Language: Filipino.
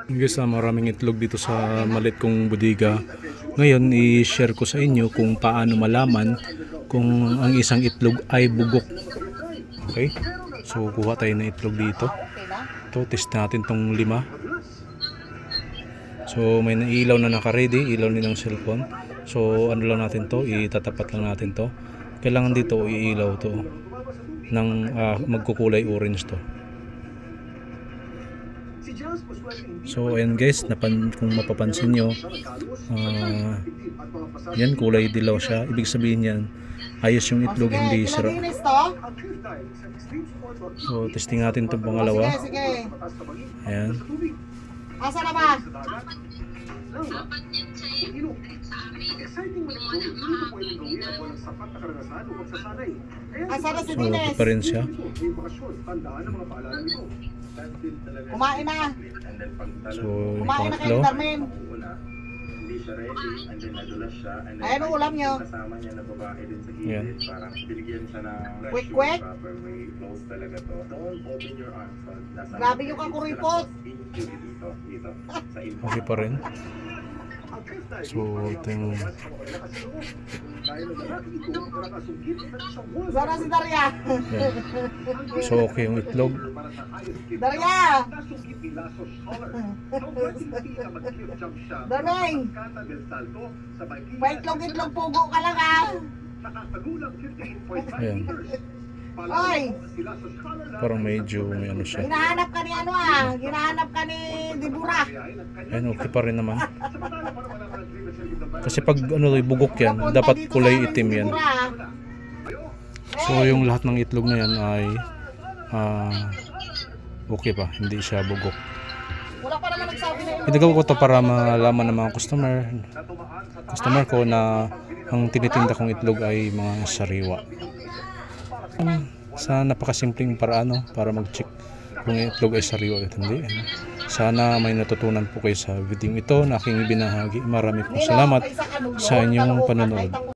Guys, maraming itlog dito sa maliit kong bodega. Ngayon, i-share ko sa inyo kung paano malaman kung ang isang itlog ay bugok. Okay? So, kuha tayo ng itlog dito. Ito, test natin tong 5. So, may nailaw na naka-ready, ilaw nilang cellphone. So, ano lang natin to, itatapat lang natin to. Kailangan dito iilaw to ng magkukulay orange to. So ayan guys, kung mapapansin nyo, yan kulay dilaw siya. Ibig sabihin yan, ayos yung itlog, hindi sira. So testing natin itong pangalawa. Ayan. Asa na ba? Asa na si Dines? So pa rin siya. Kumain na. So yung Kumain na kayo, pangatlo. Carmen. Ayan ang ulam nyo. Ayan. Quick, quick. Grabe yung kakuripot. Okay pa rin. So ito yung Sana si Daria. ayan. So okay yung itlog. Daria! Darling! Paitlog-itlog pugo ka lang ha! Ayan. Oy! Parang medyo may ano siya. Hinahanap ka ni ano ah! Hinahanap ka ni Dibura! Ayan, okay pa rin naman. Kasi pag ano, bugok yan, dapat kulay itim yan. So yung lahat ng itlog na yan ay okay pa, hindi siya bugok. Wala pa naman nagsabi na yun. Pinagawa ko to para malaman ng mga customer ko na ang tinitinda kong itlog ay mga sariwa. Sa napakasimpleng paraan para mag-check kung itlog ay sariwa at hindi. Sana may natutunan po kayo sa video ito na aking ibinahagi. Marami po salamat sa inyong panonood.